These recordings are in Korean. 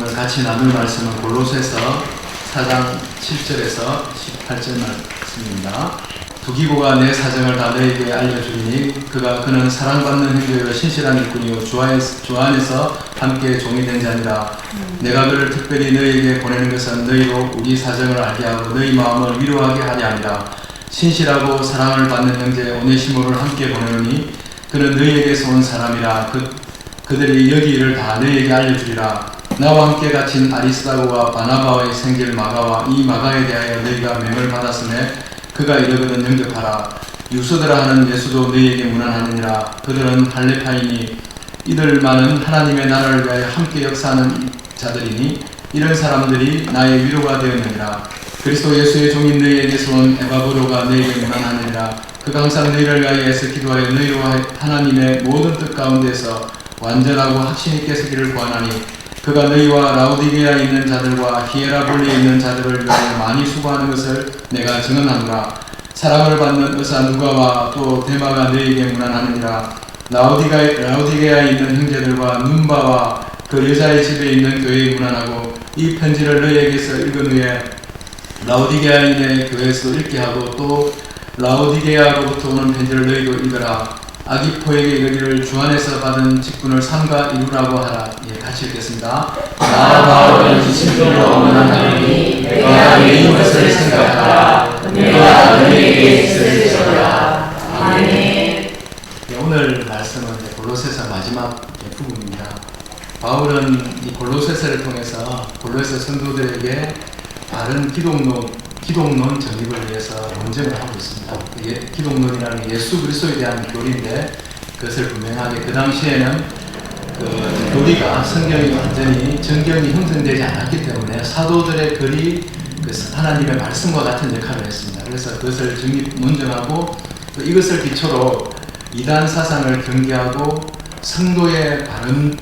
오늘 같이 나눌 말씀은 골로새서 4장 7절에서 18절 말씀입니다. 두기고가 내 사정을 다 너희에게 알려주리니 그는 사랑받는 형제요 신실한 일꾼이요 주 안에서 함께 종이 된 자니라. 내가 그를 특별히 너희에게 보내는 것은 너희로 우리 사정을 알게 하고 너희 마음을 위로하게 하려 함이라. 신실하고 사랑을 받는 형제 오네시모를 함께 보내오니 그는 너희에게서 온 사람이라. 그들이 여기 일을 다 너희에게 알려주리라. 나와 함께 갇힌 아리스다고와 바나바의 생질 마가와 이 마가에 대하여 너희가 명을 받았으며 그가 이르거든 영접하라. 유수드라 하는 예수도 너희에게 무난하느니라. 그들은 할레파이니 이들만은 하나님의 나라를 위하여 함께 역사하는 자들이니 이런 사람들이 나의 위로가 되었느니라. 그리스도 예수의 종인 너희에게서 온 에바브로가 너희에게 무난하느니라. 그가 항상 너희를 위하여 애써 기도하여 너희와 하나님의 모든 뜻 가운데서 완전하고 확신 있게 서기를 구하나니 그가 너희와 라우디게아에 있는 자들과 히에라볼리에 있는 자들을 위하여 많이 수고하는 것을 내가 증언하노라. 사랑을 받는 의사 누가와 또 데마가 너희에게 무난하느니라. 라우디게아에 있는 형제들과 눈바와 그 여자의 집에 있는 교회에 무난하고 이 편지를 너희에게서 읽은 후에 라우디게아에 있는 교회에서 읽게 하고 또 라우디게아로부터 오는 편지를 너희도 읽어라. 아기포에게 이르기를 주 안에서 받은 직분을 삼가 이루라고 하라. 예, 같이 읽겠습니다. 나 바울은 지침대로 원하노니 내가 내인 것을 생각하라. 내가 너희에게 있을지어다. 아멘. 예, 오늘 말씀은 골로새서 마지막 부분입니다. 바울은 이 골로새서를 통해서 골로새 성도들에게 바른 기독론 정립을 위해서 논쟁을 하고 있습니다. 기독론이라는 예수 그리스도에 대한 교리인데 그것을 분명하게 그 당시에는 그 교리가 성경이 완전히 정경이 형성되지 않았기 때문에 사도들의 글이 하나님의 말씀과 같은 역할을 했습니다. 그래서 그것을 논쟁하고 이것을 기초로 이단 사상을 경계하고 성도의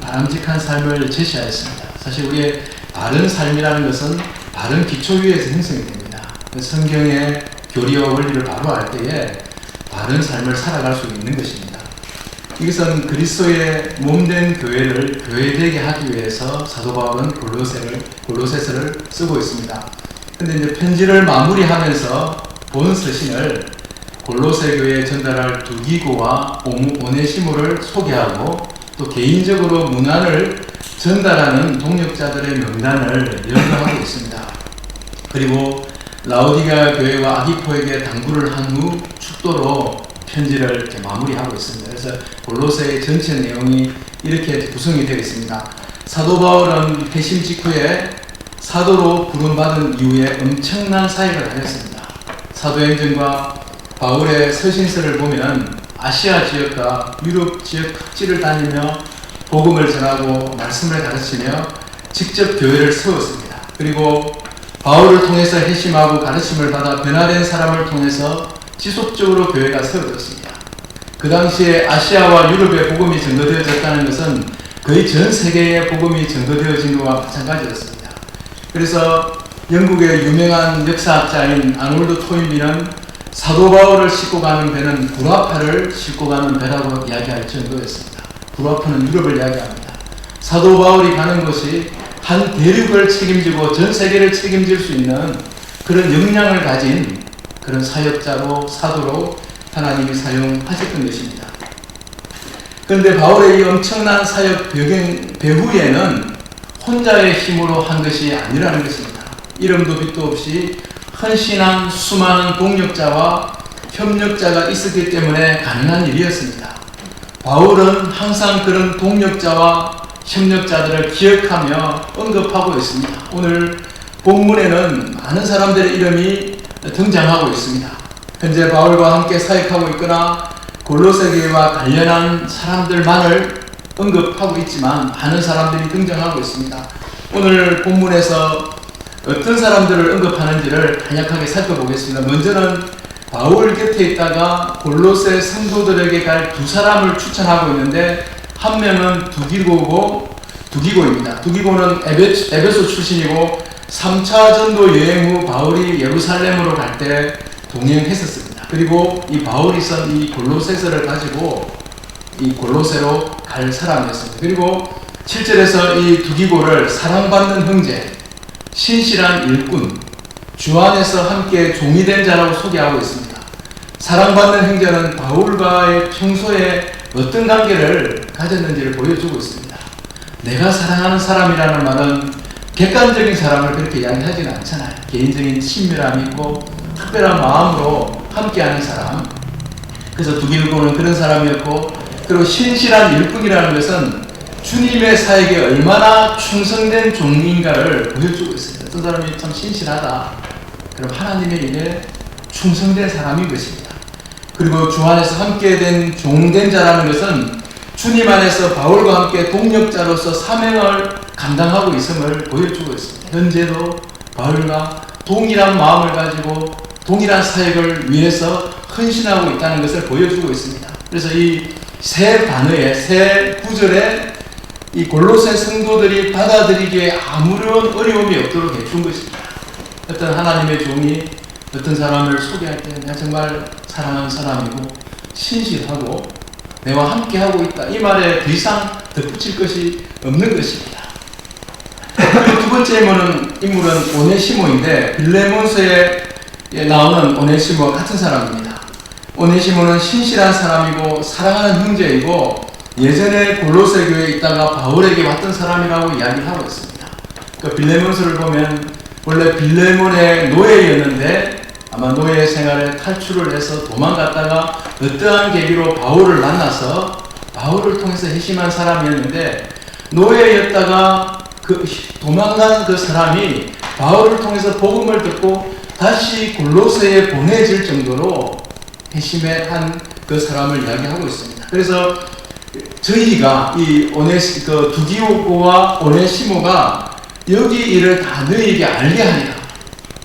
바람직한 삶을 제시하였습니다. 사실 우리의 바른 삶이라는 것은 바른 기초 위에서 형성이 됩니다. 성경의 교리와 원리를 바로 알 때에 바른 삶을 살아갈 수 있는 것입니다. 이것은 그리스도의 몸된 교회를 교회되게 하기 위해서 사도 바울은 골로새서를 쓰고 있습니다. 근데 이제 편지를 마무리하면서 본 서신을 골로새 교회에 전달할 두기고와 오네시모를 소개하고 또 개인적으로 문안을 전달하는 동역자들의 명단을 연구하고 있습니다. 그리고 라우디게아 교회와 아기포에게 당부를 한 후 축도로 편지를 이렇게 마무리하고 있습니다. 그래서 골로새의 전체 내용이 이렇게 구성이 되어 있습니다. 사도 바울은 회심 직후에 사도로 부름받은 이후에 엄청난 사역을 하였습니다. 사도행전과 바울의 서신서를 보면 아시아 지역과 유럽 지역 각지를 다니며 복음을 전하고 말씀을 가르치며 직접 교회를 세웠습니다. 그리고 바울을 통해서 회심하고 가르침을 받아 변화된 사람을 통해서 지속적으로 교회가 세워졌습니다. 그 당시에 아시아와 유럽의 복음이 전거되어졌다는 것은 거의 전 세계의 복음이 전거되어진 것과 마찬가지였습니다. 그래서 영국의 유명한 역사학자인 아놀드 토인비는 사도 바울을 싣고 가는 배는 구라파를 싣고 가는 배라고 이야기할 정도였습니다. 구라파는 유럽을 이야기합니다. 사도 바울이 가는 곳이 한 대륙을 책임지고 전 세계를 책임질 수 있는 그런 역량을 가진 그런 사역자로 사도로 하나님이 사용하셨던 것입니다. 그런데 바울의 이 엄청난 사역 배후에는 혼자의 힘으로 한 것이 아니라는 것입니다. 이름도 빛도 없이 헌신한 수많은 동력자와 협력자가 있었기 때문에 가능한 일이었습니다. 바울은 항상 그런 동력자와 협력자들을 기억하며 언급하고 있습니다. 오늘 본문에는 많은 사람들의 이름이 등장하고 있습니다. 현재 바울과 함께 사역하고 있거나 골로새 교회와 관련한 사람들만을 언급하고 있지만 많은 사람들이 등장하고 있습니다. 오늘 본문에서 어떤 사람들을 언급하는지를 간략하게 살펴보겠습니다. 먼저는 바울 곁에 있다가 골로새 성도들에게 갈 두 사람을 추천하고 있는데 한 명은 두기고입니다. 두기고는 에베소 출신이고 3차 전도 여행 후 바울이 예루살렘으로 갈 때 동행했었습니다. 그리고 이 바울이 쓴 이 골로새서를 가지고 이 골로새로 갈 사람이었습니다. 그리고 7절에서 이 두기고를 사랑받는 형제, 신실한 일꾼, 주 안에서 함께 종이 된 자라고 소개하고 있습니다. 사랑받는 형제는 바울과의 평소에 어떤 관계를 가졌는지를 보여주고 있습니다. 내가 사랑하는 사람이라는 말은 객관적인 사람을 그렇게 이야기하지는 않잖아요. 개인적인 친밀함이 있고 특별한 마음으로 함께하는 사람. 그래서 두기고는 그런 사람이었고, 그리고 신실한 일꾼이라는 것은 주님의 사역에 얼마나 충성된 종인가를 보여주고 있습니다. 어떤 사람이 참 신실하다, 그럼 하나님의 일에 충성된 사람인 것입니다. 그리고 주 안에서 함께 된 종된 자라는 것은 주님 안에서 바울과 함께 동력자로서 사명을 감당하고 있음을 보여주고 있습니다. 현재도 바울과 동일한 마음을 가지고 동일한 사역을 위해서 헌신하고 있다는 것을 보여주고 있습니다. 그래서 이 세 단어에, 세 구절에 이 골로새 성도들이 받아들이기에 아무런 어려움이 없도록 해준 것입니다. 어떤 하나님의 종이 어떤 사람을 소개할 때 내가 정말 사랑하는 사람이고 신실하고 내와 함께하고 있다, 이 말에 더 이상 덧붙일 것이 없는 것입니다. 그리고 두 번째 인물은 오네시모인데, 빌레몬서에 나오는 오네시모와 같은 사람입니다. 오네시모는 신실한 사람이고 사랑하는 형제이고 예전에 골로새 교회에 있다가 바울에게 왔던 사람이라고 이야기하고 있습니다. 그 빌레몬서를 보면 원래 빌레몬의 노예였는데 아마 노예 생활에 탈출을 해서 도망갔다가 어떠한 계기로 바울을 만나서 바울을 통해서 회심한 사람이었는데, 노예였다가 그 도망간 그 사람이 바울을 통해서 복음을 듣고 다시 골로새에 보내질 정도로 회심에 한 그 사람을 이야기하고 있습니다. 그래서 저희가 이 두기고와 오네시모가 여기 일을 다 너희에게 알게 하리라.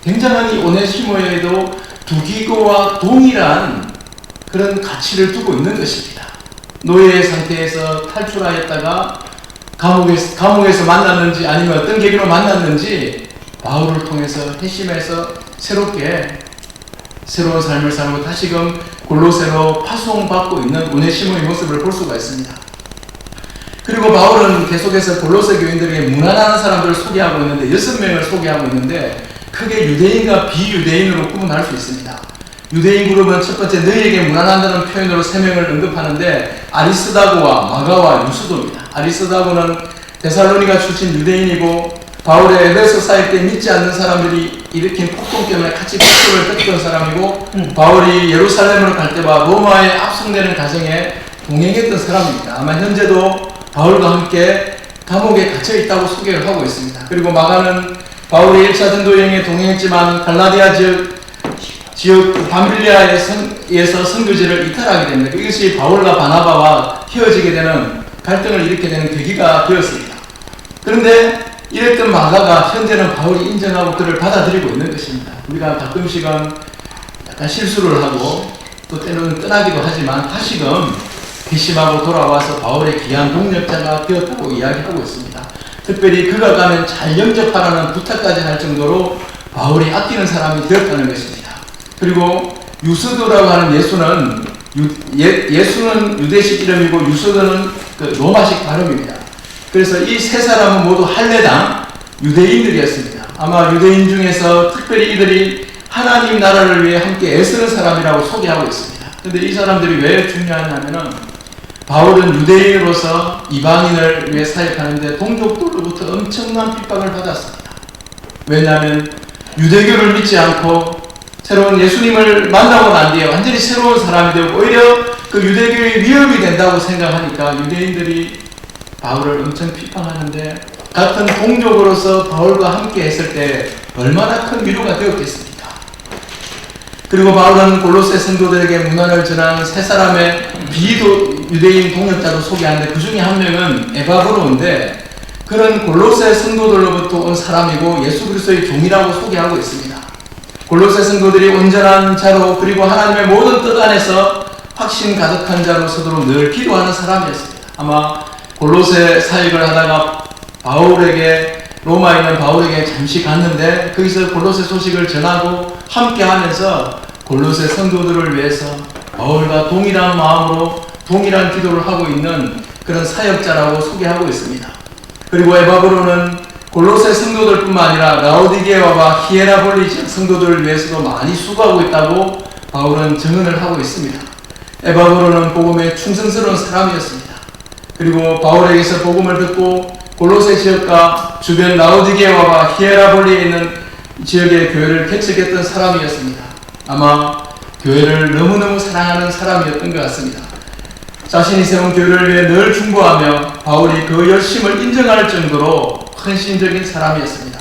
굉장한 이 오네시모에도 두기고와 동일한 그런 가치를 두고 있는 것입니다. 노예 상태에서 탈출하였다가 감옥에서 만났는지 아니면 어떤 계기로 만났는지 바울을 통해서 회심해서 새로운 삶을 살고 다시금 골로새로 파송받고 있는 오네시모의 모습을 볼 수가 있습니다. 그리고 바울은 계속해서 골로새 교인들에게 무난한 사람들을 소개하고 있는데 6명을 소개하고 있는데 크게 유대인과 비유대인으로 구분할 수 있습니다. 유대인 그룹은 첫 번째 너희에게 무난한다는 표현으로 3명을 언급하는데 아리스다고와 마가와 유수도입니다. 아리스다고는 데살로니가 출신 유대인이고 바울의 에베소 사역 때 믿지 않는 사람들이 일으킨 폭동 때문에 같이 폭동을 뜯던 사람이고 바울이 예루살렘으로 갈 때와 로마에 압송되는 과정에 동행했던 사람입니다. 아마 현재도 바울과 함께 감옥에 갇혀 있다고 소개를 하고 있습니다. 그리고 마가는 바울이 1차 전도 여행에 동행했지만 갈라디아 지역 밤빌리아에서 선교지를 이탈하게 됩니다. 이것이 바울과 바나바와 헤어지게 되는 갈등을 일으키게 되는 계기가 되었습니다. 그런데 이랬던 마가가 현재는 바울이 인정하고 그를 받아들이고 있는 것입니다. 우리가 가끔씩은 약간 실수를 하고 또 때로는 떠나기도 하지만 다시금 회심하고 돌아와서 바울의 귀한 동력자가 되었다고 이야기하고 있습니다. 특별히 그가 가면 잘 영접하라는 부탁까지 할 정도로 바울이 아끼는 사람이 되었다는 것입니다. 그리고 유스도라고 하는 예수는 유대식 이름이고 유스도는 그 로마식 발음입니다. 그래서 이 세 사람은 모두 할례당 유대인들이었습니다. 아마 유대인 중에서 특별히 이들이 하나님 나라를 위해 함께 애쓰는 사람이라고 소개하고 있습니다. 그런데 이 사람들이 왜 중요하냐면은 바울은 유대인으로서 이방인을 위해 사역하는데 동족들로부터 엄청난 핍박을 받았습니다. 왜냐하면 유대교를 믿지 않고 새로운 예수님을 만나고 난 뒤에 완전히 새로운 사람이 되고 오히려 그 유대교의 위협이 된다고 생각하니까 유대인들이 바울을 엄청 비판하는데 같은 동족으로서 바울과 함께 했을 때 얼마나 큰 위로가 되었겠습니까? 그리고 바울은 골로새 성도들에게 문안을 전한 세 사람의 비유대인 동역자도 소개하는데 그 중에 한 명은 에바브로인데 그런 골로새 성도들로부터 온 사람이고 예수 그리스도의 종이라고 소개하고 있습니다. 골로새 성도들이 온전한 자로 그리고 하나님의 모든 뜻 안에서 확신 가득한 자로서도록 늘 기도하는 사람이었습니다. 아마 골로새 사역을 하다가 로마에 있는 바울에게 잠시 갔는데 거기서 골로새 소식을 전하고 함께 하면서 골로새 성도들을 위해서 바울과 동일한 마음으로 동일한 기도를 하고 있는 그런 사역자라고 소개하고 있습니다. 그리고 에바브로는 골로새 성도들뿐만 아니라 라오디게아와 히에라볼리 지역 성도들을 위해서도 많이 수고하고 있다고 바울은 증언을 하고 있습니다. 에바브로는 복음에 충성스러운 사람이었습니다. 그리고 바울에게서 복음을 듣고 골로새 지역과 주변 라오디게아와 히에라볼리에 있는 지역의 교회를 개척했던 사람이었습니다. 아마 교회를 너무너무 사랑하는 사람이었던 것 같습니다. 자신이 세운 교회를 위해 늘 중보하며 바울이 그 열심을 인정할 정도로 헌신적인 사람이었습니다.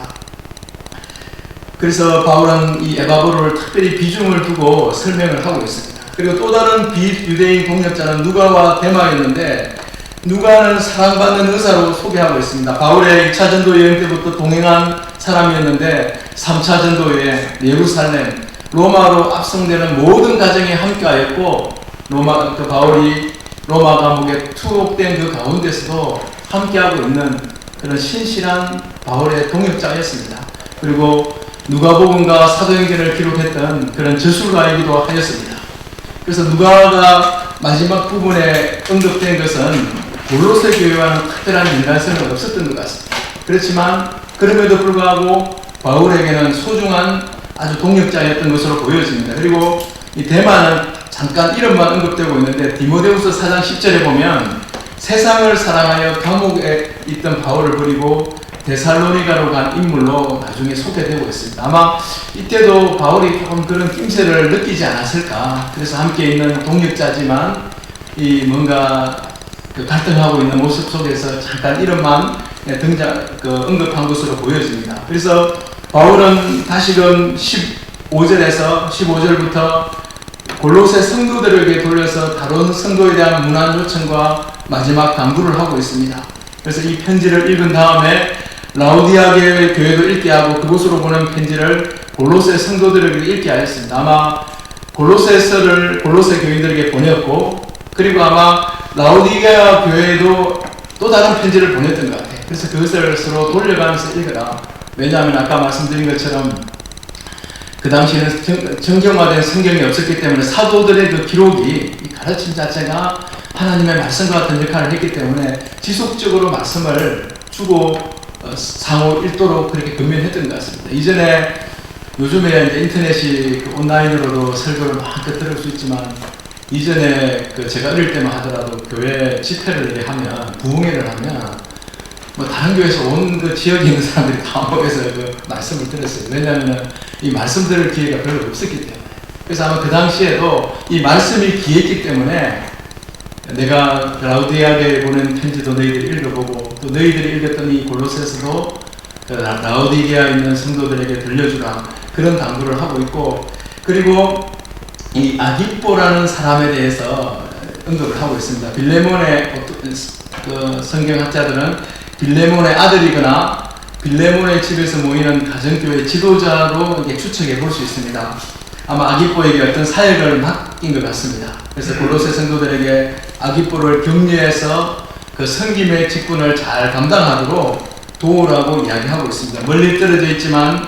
그래서 바울은 이 에바브로를 특별히 비중을 두고 설명을 하고 있습니다. 그리고 또 다른 비유대인 동역자는 누가와 데마였는데 누가는 사랑받는 의사로 소개하고 있습니다. 바울의 2차 전도 여행 때부터 동행한 사람이었는데 3차 전도 여행, 예루살렘, 로마로 압송되는 모든 과정에 함께하였고 바울이 로마 감옥에 투옥된 그 가운데서도 함께하고 있는 그런 신실한 바울의 동역자였습니다. 그리고 누가복음과 사도행전을 기록했던 그런 저술가이기도 하였습니다. 그래서 누가가 마지막 부분에 언급된 것은 골로새 교회와는 특별한 연관성은 없었던 것 같습니다. 그렇지만 그럼에도 불구하고 바울에게는 소중한 아주 동역자였던 것으로 보여집니다. 그리고 이 데마는 잠깐 이름만 언급되고 있는데 디모데후서 4장 10절에 보면 세상을 사랑하여 감옥에 있던 바울을 버리고 데살로니가로 간 인물로 나중에 소개되고 있습니다. 아마 이때도 바울이 조금 그런 낌새를 느끼지 않았을까. 그래서 함께 있는 동역자지만 이 뭔가 갈등하고 있는 모습 속에서 잠깐 이름만 언급한 것으로 보여집니다. 그래서 바울은 다시금 15절부터 골로새 성도들에게 돌려서 다른 성도에 대한 문안 요청과 마지막 당부를 하고 있습니다. 그래서 이 편지를 읽은 다음에 라오디아 교회도 읽게 하고 그곳으로 보낸 편지를 골로새 성도들에게 읽게 하였습니다. 아마 골로새서를 골로새 교인들에게 보냈고 그리고 아마 라오디게아 교회에도 또 다른 편지를 보냈던 것 같아요. 그래서 그것을 서로 돌려가면서 읽어라. 왜냐하면 아까 말씀드린 것처럼 그 당시에는 정경화된 성경이 없었기 때문에 사도들의 그 기록이 이 가르침 자체가 하나님의 말씀과 같은 역할을 했기 때문에 지속적으로 말씀을 주고 상호 읽도록 그렇게 근면했던 것 같습니다. 요즘에 이제 인터넷이 온라인으로도 설교를 마음껏 들을 수 있지만 이전에 제가 어릴 때만 하더라도 교회 집회를 하면 부흥회를 하면 뭐 다른 교회에서 온 그 지역에 있는 사람들이 다 모여서 그 말씀을 들었어요. 왜냐하면 이 말씀 들을 기회가 별로 없었기 때문에. 그래서 아마 그 당시에도 이 말씀이 귀했기 때문에 내가 라오디게아에 보낸 편지도 너희들이 읽어보고 또 너희들이 읽었던 이 골로새서도 라오디게아에 있는 성도들에게 들려주라 그런 당부를 하고 있고 그리고 이 아기뽀라는 사람에 대해서 언급을 하고 있습니다. 빌레몬의 성경학자들은 빌레몬의 아들이거나 빌레몬의 집에서 모이는 가정교회 지도자로 이렇게 추측해 볼 수 있습니다. 아마 아기뽀에게 어떤 사역을 맡긴 것 같습니다. 그래서 골로새 성도들에게 아기뽀를 격려해서 그 섬김의 직분을 잘 감당하도록 도우라고 이야기하고 있습니다. 멀리 떨어져 있지만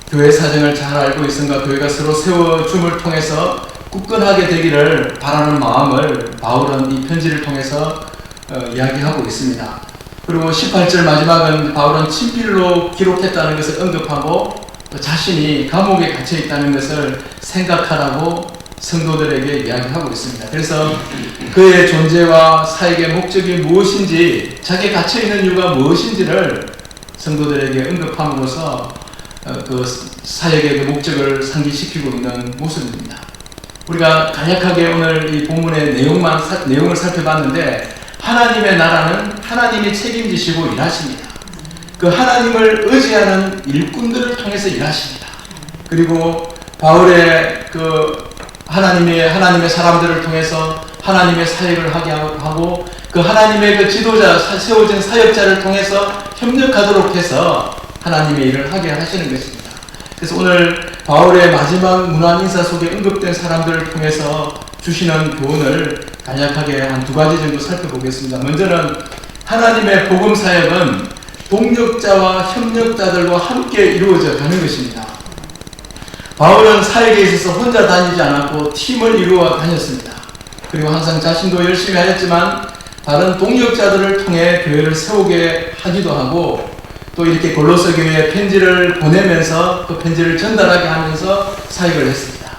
교회 사정을 잘 알고 있음과 교회가 서로 세워줌을 통해서 굳건하게 되기를 바라는 마음을 바울은 이 편지를 통해서 이야기하고 있습니다. 그리고 18절 마지막은 바울은 친필로 기록했다는 것을 언급하고 자신이 감옥에 갇혀 있다는 것을 생각하라고 성도들에게 이야기하고 있습니다. 그래서 그의 존재와 사역의 목적이 무엇인지 자기가 갇혀 있는 이유가 무엇인지를 성도들에게 언급함으로써 그 사역의 목적을 상기시키고 있는 모습입니다. 우리가 간략하게 오늘 이 본문의 내용을 살펴봤는데 하나님의 나라는 하나님이 책임지시고 일하십니다. 그 하나님을 의지하는 일꾼들을 통해서 일하십니다. 그리고 바울의 그 하나님의 사람들을 통해서 하나님의 사역을 하게 하고 그 하나님의 그 지도자 세워진 사역자를 통해서 협력하도록 해서 하나님의 일을 하게 하시는 것입니다. 그래서 오늘 바울의 마지막 문안 인사 속에 언급된 사람들을 통해서 주시는 교훈을 간략하게 한 두 가지 정도 살펴보겠습니다. 먼저는 하나님의 복음 사역은 동력자와 협력자들과 함께 이루어져 가는 것입니다. 바울은 사역에 있어서 혼자 다니지 않았고 팀을 이루어 다녔습니다. 그리고 항상 자신도 열심히 하였지만 다른 동역자들을 통해 교회를 세우게 하기도 하고, 또 이렇게 골로새 교회에 편지를 보내면서 그 편지를 전달하게 하면서 사역을 했습니다.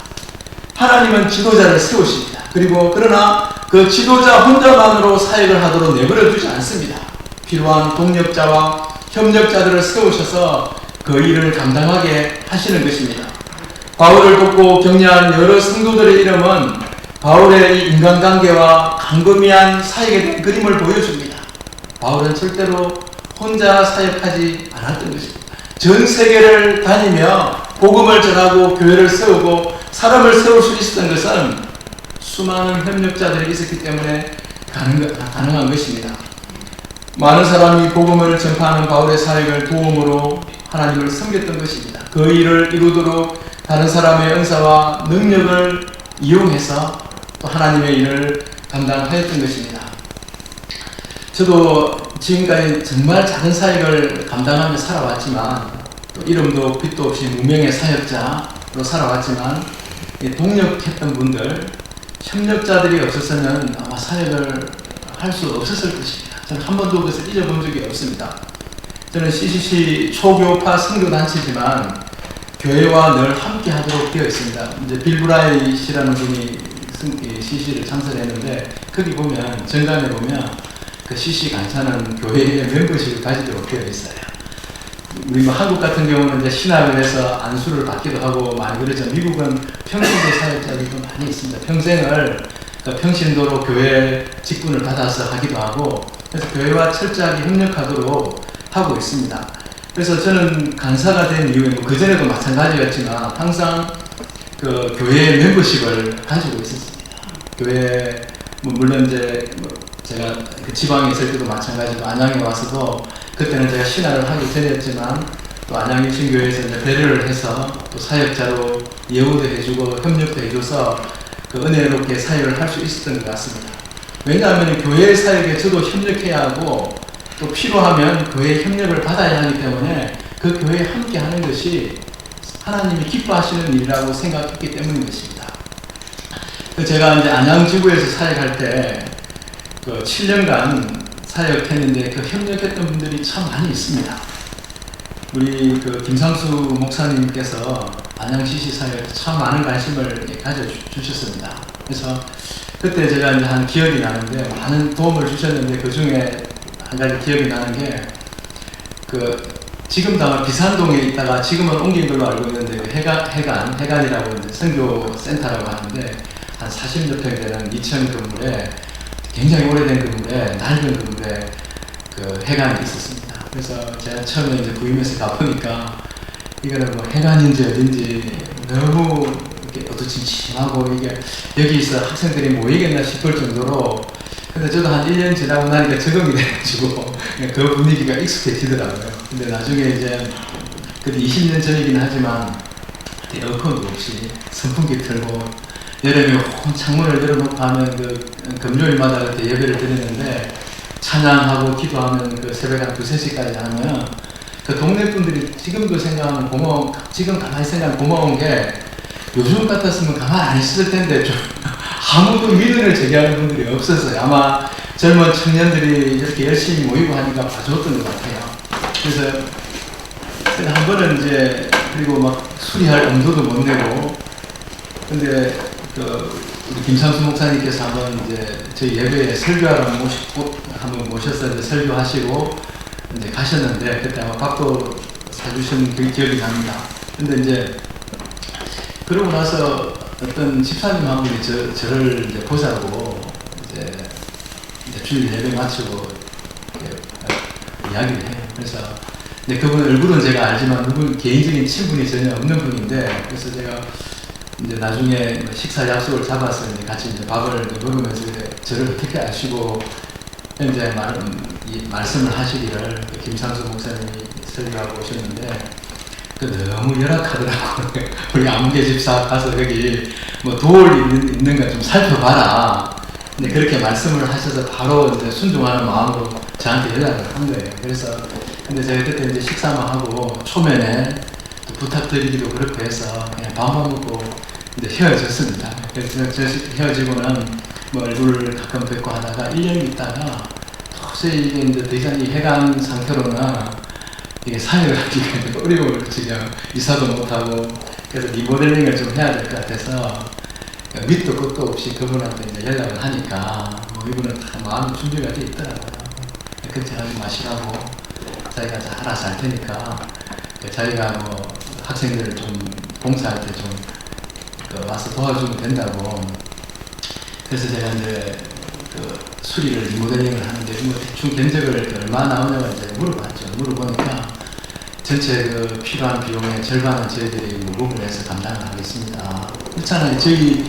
하나님은 지도자를 세우십니다. 그리고 그러나 그 지도자 혼자만으로 사역을 하도록 내버려 두지 않습니다. 필요한 동역자와 협력자들을 세우셔서 그 일을 감당하게 하시는 것입니다. 바울을 돕고 격려한 여러 성도들의 이름은 바울의 이 인간관계와 광범위한 사역에 대한 그림을 보여줍니다. 바울은 절대로 혼자 사역하지 않았던 것입니다. 전 세계를 다니며 복음을 전하고 교회를 세우고 사람을 세울 수 있었던 것은 수많은 협력자들이 있었기 때문에 가능한 것입니다. 많은 사람이 복음을 전파하는 바울의 사역을 도움으로 하나님을 섬겼던 것입니다. 그 일을 이루도록 다른 사람의 은사와 능력을 이용해서 또 하나님의 일을 감당하였던 것입니다. 저도 지금까지 정말 작은 사역을 감당하며 살아왔지만, 또 이름도 빛도 없이 무명의 사역자로 살아왔지만, 동력했던 분들, 협력자들이 없었으면 아마 사역을 할 수 없었을 것입니다. 저는 한 번도 그것을 잊어본 적이 없습니다. 저는 CCC 초교파 선교단체지만 교회와 늘 함께 하도록 되어 있습니다. 이제 빌브라이 씨라는 분이 CC를 창설했는데, 거기 보면, 정관에 보면 그 CC 간사는 교회의 멤버십을 가지도록 되어 있어요. 우리 한국 같은 경우는 이제 신학을 해서 안수를 받기도 하고 많이 그러죠. 미국은 평신도 사역자들도 많이 있습니다. 평생을 그 평신도로 교회 직분을 받아서 하기도 하고, 그래서 교회와 철저하게 협력하도록 하고 있습니다. 그래서 저는 간사가 된 이후에, 그 전에도 마찬가지였지만 항상 그 교회의 멤버십을 가지고 있었습니다. 교회, 물론 이제 제가 그 지방에 있을 때도 마찬가지고, 안양에 와서도 그때는 제가 신학을 하기 전이었지만 또 안양 일신교회에서 이제 배려를 해서 또 사역자로 예우도 해주고 협력도 해줘서 그 은혜롭게 사역을 할 수 있었던 것 같습니다. 왜냐하면 교회 사역에 저도 협력해야 하고, 또 필요하면 교회의 협력을 받아야 하기 때문에 그 교회에 함께 하는 것이 하나님이 기뻐하시는 일이라고 생각했기 때문인 것입니다. 제가 이제 안양 지구에서 사역할 때 그 7년간 사역했는데 그 협력했던 분들이 참 많이 있습니다. 우리 그 김상수 목사님께서 안양 CC 사역에 참 많은 관심을 가져주셨습니다. 그래서 그때 제가 이제 한 기억이 나는데, 많은 도움을 주셨는데 그 중에 한 가지 기억이 나는 게, 지금도 아마 비산동에 있다가 지금은 옮긴 걸로 알고 있는데, 해간이라고 이제 선교센터라고 하는데, 한 40여 평 되는 2층 건물에, 굉장히 오래된 건물에, 낡은 건물에 그 해간이 있었습니다. 그래서 제가 처음에 이제 부임해서 가보니까 이거는 뭐 해간인지 어딘지 너무 이렇게 어두침침하고, 이게 여기서 학생들이 모이겠나 싶을 정도로, 근데 저도 한 1년 지나고 나니까 적응이 돼가지고 그 분위기가 익숙해지더라고요. 근데 나중에 이제 그때 20년 전이긴 하지만 에어컨도 없이 선풍기 틀고, 여름에 창문을 열어놓고 하면 그 금요일마다 그때 예배를 드리는데, 찬양하고 기도하면 그 새벽 한 2~3시까지 하면 그 동네 분들이 지금도 생각하면 지금 가만히 생각하면 고마운 게, 요즘 같았으면 가만히 안 있을 텐데 좀 아무도 민원을 제기하는 분들이 없어서요. 아마 젊은 청년들이 이렇게 열심히 모이고 하니까 봐줬던 것 같아요. 그래서 한 번은 이제, 그리고 막 수리할 엄두도 못 내고, 근데 우리 김상수 목사님께서 한번 이제 저희 예배에 설교하러 한번 모셔서 이제 설교하시고 이제 가셨는데, 그때 아마 밥도 사주신 그 기억이 납니다. 근데 이제 그러고 나서 어떤 집사님 한 분이 저를 이제 보자고 이제 주일 예배 마치고 이야기를 해요. 그래서 근데 그분 얼굴은 제가 알지만 그분 개인적인 친분이 전혀 없는 분인데, 그래서 제가 이제 나중에 식사 약속을 잡아서 이제 같이 이제 밥을 먹으면서 저를 어떻게 아시고 이제 말씀을 하시기를, 김상수 목사님이 설교하고 오셨는데 너무 열악하더라고요. 우리 안무개 집사 가서 여기 뭐 돌 있는가 좀 살펴봐라. 근데 그렇게 말씀을 하셔서 바로 이제 순종하는 마음으로 저한테 연락을 한 거예요. 그래서 근데 제가 그때 이제 식사만 하고 초면에 또 부탁드리기도 그렇고 해서 그냥 밥만 먹고 이제 헤어졌습니다. 그래서 헤어지고는 뭐 얼굴을 가끔 뵙고 하다가 1년 있다가 도저히 이게 이제 더 이상 이 해간 상태로는 이게 사회를 하기가 어려울 지경 이사도 못하고 그래서 리모델링을 좀 해야 될 것 같아서 밑도 끝도 없이 그분한테 이제 연락을 하니까 뭐 이분은 다 마음 준비가 돼 있더라고요. 걱정하지 마시라고 자기가 잘 알아서 할 테니까 자기가 뭐 학생들을 좀 봉사할 때 좀 와서 도와주면 된다고. 그래서 제가 이제 그 수리를 리모델링을 하는데 뭐 대충 견적을 얼마 나오냐고 이제 물어봤죠. 물어보니까 전체 그 필요한 비용의 절반은 저희들이 무급을 해서 감당을 하겠습니다. 그렇잖아요. 저희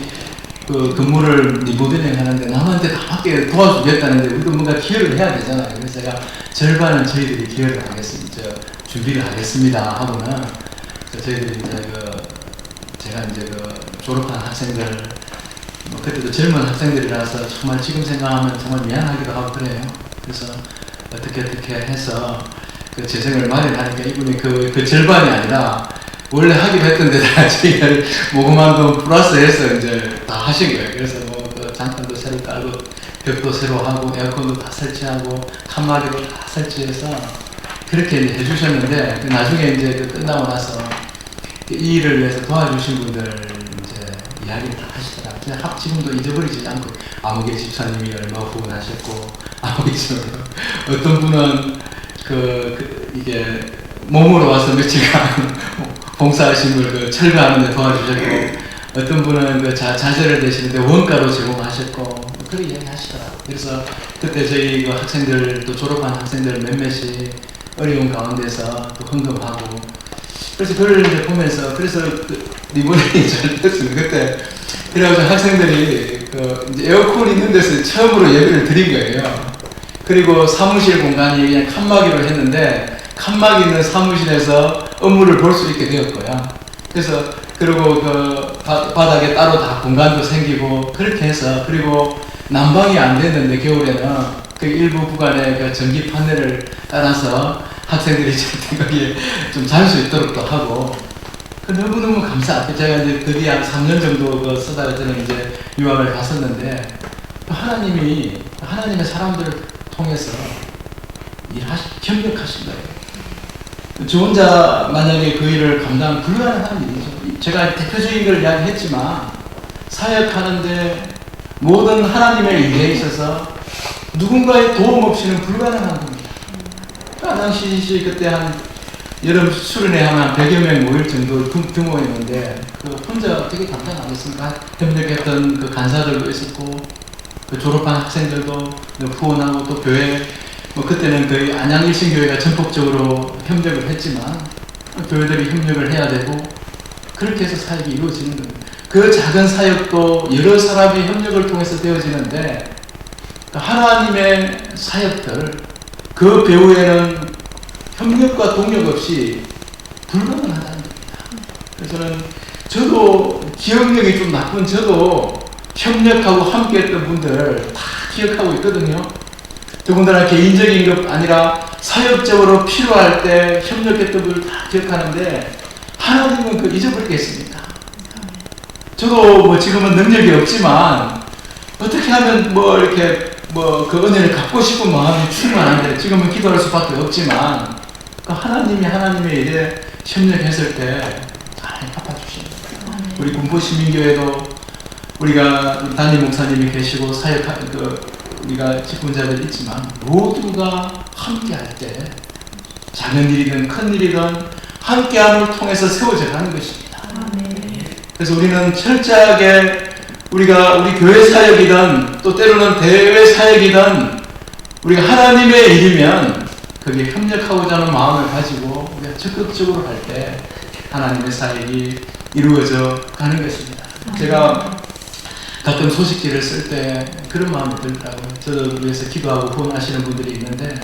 그 근무를 리모델링 하는데 남한테 다 맞게 도와주겠다는데 우리도 뭔가 기여를 해야 되잖아요. 그래서 제가 절반은 저희들이 기여를 하겠습니다. 준비를 하겠습니다 하고는 저희들이 이제 제가 이제 졸업한 학생들 뭐 그때도 젊은 학생들이라서 정말 지금 생각하면 정말 미안하기도 하고 그래요. 그래서 어떻게 해서 그 재생을 마련하니까 이분이 그 절반이 아니라 원래 하기로 했던 데다가 저희를 모금한 돈 플러스해서 이제 다 하신 거예요. 그래서 뭐 그 장판도 새로 깔고 벽도 새로 하고 에어컨도 다 설치하고 칸막이도 다 설치해서 그렇게 이제 해주셨는데 나중에 이제 끝나고 나서 이 일을 위해서 도와주신 분들 이제 이야기를 다 하시더라고요. 그냥 지금도 잊어버리지 않고 아무개 집사님이 얼마 후원하셨고 아무개 집사님 어떤 분은 이게 몸으로 와서 며칠간 봉사하신 걸 철거하는 데 도와주셨고 어떤 분은 자재를 대시는데 원가로 제공하셨고 그런 이야기 하시더라고요. 그래서 그때 저희 학생들 또 졸업한 학생들 몇몇이 어려운 가운데서 또 헌금하고 그래서 그걸 이제 보면서 그래서 리모델링이 잘 됐습니다. 그때 그래가지고 학생들이 이제 에어컨 있는 데서 처음으로 예배를 드린 거예요. 그리고 사무실 공간이 그냥 칸막이로 했는데 칸막이 있는 사무실에서 업무를 볼 수 있게 되었고요. 그래서 그리고 바닥에 따로 다 공간도 생기고 그렇게 해서 그리고 난방이 안 됐는데 겨울에는 그 일부 구간에 전기 판넬을 따라서 학생들이 거기에 좀 잘 수 있도록 또 하고 너무너무 감사하고 제가 이제 드디어 한 3년 정도 쓰다가 저는 이제 유학을 갔었는데 하나님이 하나님의 사람들을 통해서 협력하신 거예요. 저 혼자 만약에 그 일을 감당 불가능한 일이죠. 제가 대표적인 걸 이야기했지만 사역하는데 모든 하나님의 일에 있어서 누군가의 도움 없이는 불가능한 겁니다. 당시 그때 한 여름 수련회 하면 100여 명 모일 정도 규모였는데 혼자 어떻게 감당하겠습니까? 협력했던 그 간사들도 있었고 졸업한 학생들도 후원하고 또 교회 그때는 거의 안양 일신교회가 전폭적으로 협력을 했지만 교회들이 협력을 해야 되고 그렇게 해서 사역이 이루어지는 겁니다. 그 작은 사역도 여러 사람의 협력을 통해서 되어지는데 하나님의 사역들 그 배후에는 협력과 동력 없이 불가능하다는 겁니다. 그래서 저도 기억력이 좀 나쁜 저도 협력하고 함께했던 분들 다 기억하고 있거든요. 더군다나 개인적인 것 아니라 사역적으로 필요할 때 협력했던 분들 다 기억하는데 하나님은 그걸 잊어버리겠습니까? 저도 지금은 능력이 없지만 어떻게 하면 이렇게 그 은혜를 갖고 싶은 마음이 충만한데 지금은 기도할 수밖에 없지만 하나님이 하나님의 일에 협력했을 때 잘 갚아주십니다. 우리 군포시민교회도 우리가 담임 목사님이 계시고 우리가 직분자들이 있지만 모두가 함께할 때 작은 일이든 큰 일이든 함께함을 통해서 세워져 가는 것입니다. 그래서 우리는 철저하게 우리 교회 사역이든 또 때로는 대외 사역이든 우리가 하나님의 일이면 거기에 협력하고자 하는 마음을 가지고 우리가 적극적으로 할 때 하나님의 사역이 이루어져 가는 것입니다. 제가 가끔 소식지를 쓸 때 그런 마음이 들더라고요. 저를 위해서 기도하고 후원하시는 분들이 있는데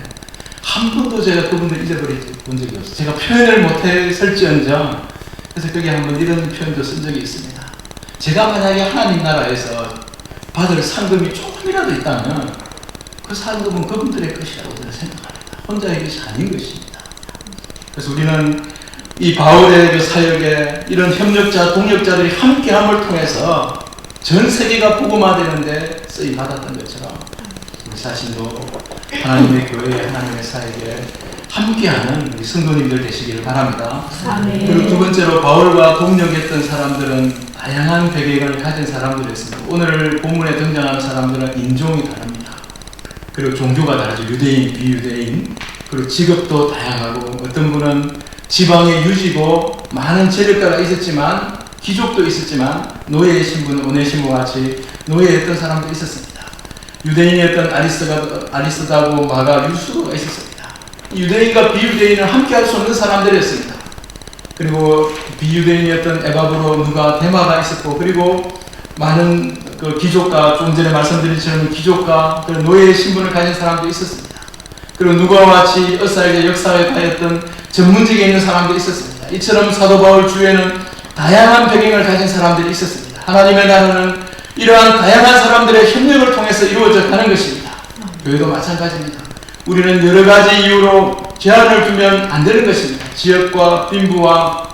한 번도 제가 그분들 잊어버린 적이 없어요. 제가 표현을 못했을지언정 그래서 거기 한번 이런 표현도 쓴 적이 있습니다. 제가 만약에 하나님 나라에서 받을 상금이 조금이라도 있다면 그 상금은 그분들의 것이라고 저는 생각합니다. 혼자의 것이 아닌 것입니다. 그래서 우리는 이 바울의 그 사역에 이런 협력자, 동력자들이 함께함을 통해서 전 세계가 복음화되는데 쓰임 받았던 것처럼 우리 자신도 하나님의 교회, 하나님의 사역에 함께하는 우리 성도님들 되시기를 바랍니다. 아멘. 그리고 두 번째로 바울과 동력했던 사람들은 다양한 배경을 가진 사람들이었습니다. 오늘 본문에 등장하는 사람들은 인종이 다릅니다. 그리고 종교가 다르죠. 유대인, 비유대인, 그리고 직업도 다양하고 어떤 분은 지방의 유지고 많은 재력가가 있었지만 귀족도 있었지만 노예의 신분, 오네시모와 같이 노예였던 사람도 있었습니다. 유대인이었던 아리스다고 마가 유수도가 있었습니다. 유대인과 비유대인을 함께 할 수 없는 사람들이었습니다. 그리고 비유대인이었던 에바브로 누가 데마가 있었고, 그리고 많은 그 귀족과, 좀 전에 말씀드린 것처럼 귀족과 그런 노예의 신분을 가진 사람도 있었습니다. 그리고 누가와 같이 어사에게 역사에 가였던 전문직에 있는 사람도 있었습니다. 이처럼 사도 바울 주위에는 다양한 배경을 가진 사람들이 있었습니다. 하나님의 나라는 이러한 다양한 사람들의 협력을 통해서 이루어져 가는 것입니다. 교회도 마찬가지입니다. 우리는 여러 가지 이유로 제한을 두면 안 되는 것입니다. 지역과 빈부와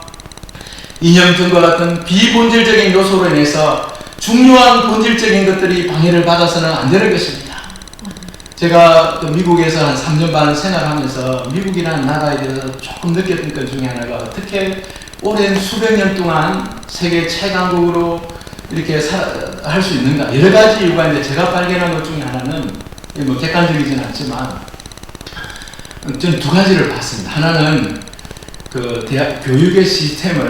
이념 등과 같은 비본질적인 요소로 인해서 중요한 본질적인 것들이 방해를 받아서는 안 되는 것입니다. 제가 미국에서 한 3년 반 생활하면서 미국이라는 나라에 대해서 조금 느꼈던 것 중에 하나가, 어떻게 오랜 수백 년 동안 세계 최강국으로 이렇게 할 수 있는가. 여러 가지 이유가 있는데 제가 발견한 것 중에 하나는, 뭐 객관적이진 않지만 저는 두 가지를 봤습니다. 하나는 그 대학 교육의 시스템이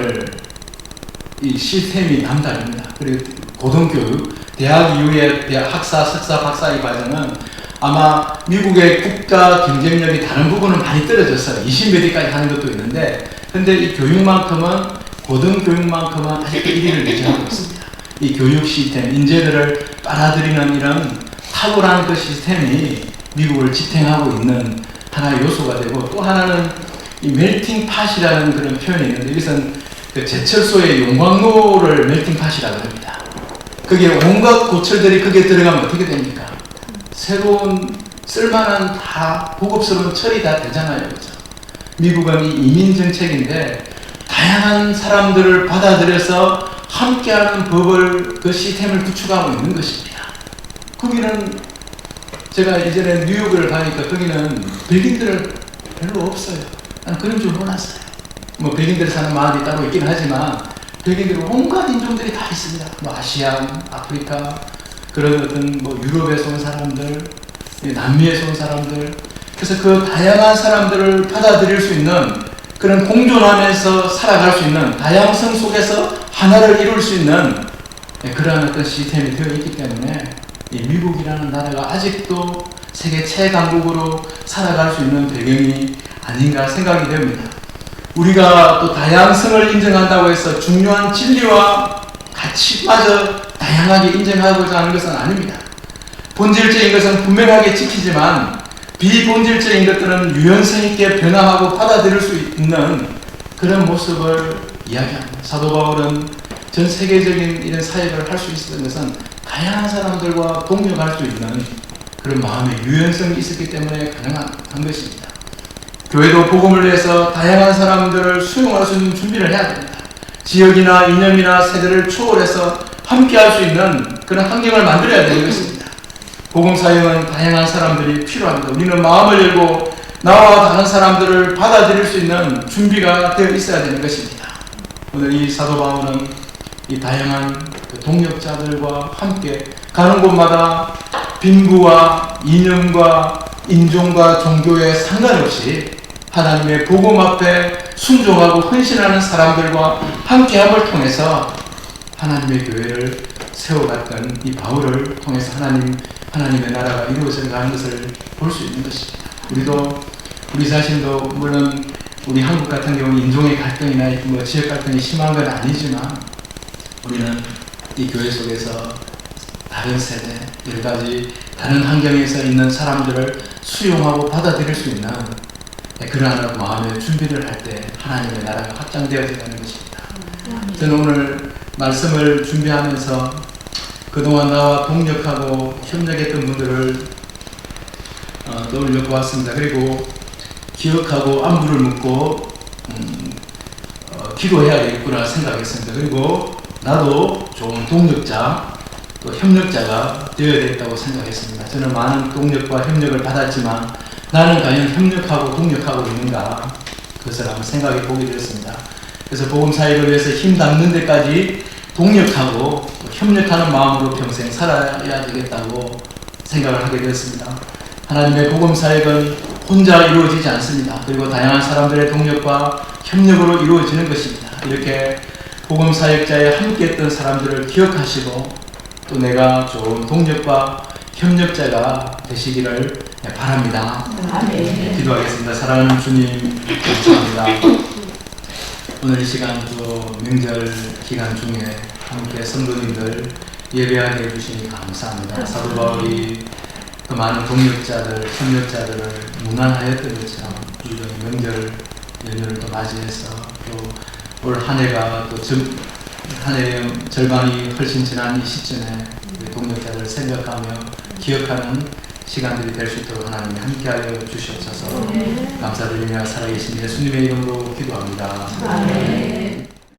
남다릅니다. 그리고 고등교육, 대학 이후의 대학 학사, 석사, 박사 이 과정은 아마 미국의 국가 경쟁력이 다른 부분은 많이 떨어졌어요. 20몇 위까지 하는 것도 있는데, 근데 이 교육만큼은, 고등교육만큼은 아직도 1위를 유지하고 있습니다. 이 교육 시스템, 인재들을 빨아들이는 이런 탁월한 그 시스템이 미국을 지탱하고 있는 하나의 요소가 되고, 또 하나는 이 멜팅 팟이라는 그런 표현이 있는데, 이것은 그 제철소의 용광로를 멜팅 팟이라고 합니다. 그게 온갖 고철들이 거기에 들어가면 어떻게 됩니까? 새로운 쓸만한 다 고급스러운 철이 다 되잖아요. 그렇죠? 미국은 이 이민 정책인데 다양한 사람들을 받아들여서 함께하는 법을, 그 시스템을 구축하고 있는 것입니다. 거기는 제가 이전에 뉴욕을 가니까 거기는 백인들 별로 없어요. 나는 그런 줄 몰랐어요. 뭐 백인들 사는 마을이 따로 있긴 하지만 백인들은 온갖 인종들이 다 있습니다. 뭐 아시안, 아프리카, 그런 어떤 뭐 유럽에서 온 사람들, 남미에서 온 사람들, 그래서 그 다양한 사람들을 받아들일 수 있는, 그런 공존하면서 살아갈 수 있는, 다양성 속에서 하나를 이룰 수 있는 그러한 어떤 시스템이 되어 있기 때문에 이 미국이라는 나라가 아직도 세계 최강국으로 살아갈 수 있는 배경이 아닌가 생각이 됩니다. 우리가 또 다양성을 인정한다고 해서 중요한 진리와 가치마저 다양하게 인정하고자 하는 것은 아닙니다. 본질적인 것은 분명하게 지키지만 비본질적인 것들은 유연성 있게 변화하고 받아들일 수 있는 그런 모습을 이야기합니다. 사도 바울은 전 세계적인 이런 사역을 할 수 있었던 것은 다양한 사람들과 동력할 수 있는 그런 마음의 유연성이 있었기 때문에 가능한 것입니다. 교회도 복음을 위해서 다양한 사람들을 수용할 수 있는 준비를 해야 됩니다. 지역이나 이념이나 세대를 초월해서 함께할 수 있는 그런 환경을 만들어야 되는 것입니다. 복음 사역은 다양한 사람들이 필요합니다. 우리는 마음을 열고 나와 다른 사람들을 받아들일 수 있는 준비가 되어 있어야 되는 것입니다. 오늘 이 사도 바울은 이 다양한 동역자들과 함께 가는 곳마다 빈부와 이념과 인종과 종교에 상관없이 하나님의 복음 앞에 순종하고 헌신하는 사람들과 함께함을 통해서 하나님의 교회를 세워갔던 이 바울을 통해서 하나님의 나라가 이루어져 가는 것을 볼 수 있는 것입니다. 우리 자신도 물론 우리 한국 같은 경우 인종의 갈등이나 뭐 지역 갈등이 심한 건 아니지만 우리는 이 교회 속에서 다른 세대, 여러 가지 다른 환경에서 있는 사람들을 수용하고 받아들일 수 있는 그러한 마음의 준비를 할 때 하나님의 나라가 확장되어지는 것입니다. 저는 오늘 말씀을 준비하면서 그동안 나와 동력하고 협력했던 분들을 떠올려 보았습니다. 그리고 기억하고 안부를 묻고 기도해야겠구나 생각했습니다. 그리고 나도 좋은 동력자, 또 협력자가 되어야 됐다고 생각했습니다. 저는 많은 동력과 협력을 받았지만 나는 과연 협력하고 동력하고 있는가, 그것을 한번 생각해 보게 되었습니다. 그래서 복음사역을 위해서 힘 닿는 데까지 동력하고 협력하는 마음으로 평생 살아야 되겠다고 생각을 하게 되었습니다. 하나님의 복음사역은 혼자 이루어지지 않습니다. 그리고 다양한 사람들의 동력과 협력으로 이루어지는 것입니다. 이렇게 복음사역자에 함께했던 사람들을 기억하시고 또 내가 좋은 동력과 협력자가 되시기를 바랍니다. 아멘. 기도하겠습니다. 사랑하는 주님, 감사합니다. 오늘 이 시간 또 명절 기간 중에 함께 성도님들 예배하게 해주시니 감사합니다. 사도 바울이 그 많은 동력자들, 협력자들을 무난하였던 것처럼 우리도 명절 연휴를 또 맞이해서 또 올 한 해가 또 한 해의 절반이 훨씬 지난 이 시점에 우리 동력자들을 생각하며 기억하는 시간들이 될 수 있도록 하나님이 함께하여 주시옵소서. 감사드리며 살아계신 예수님의 이름으로 기도합니다. 아멘.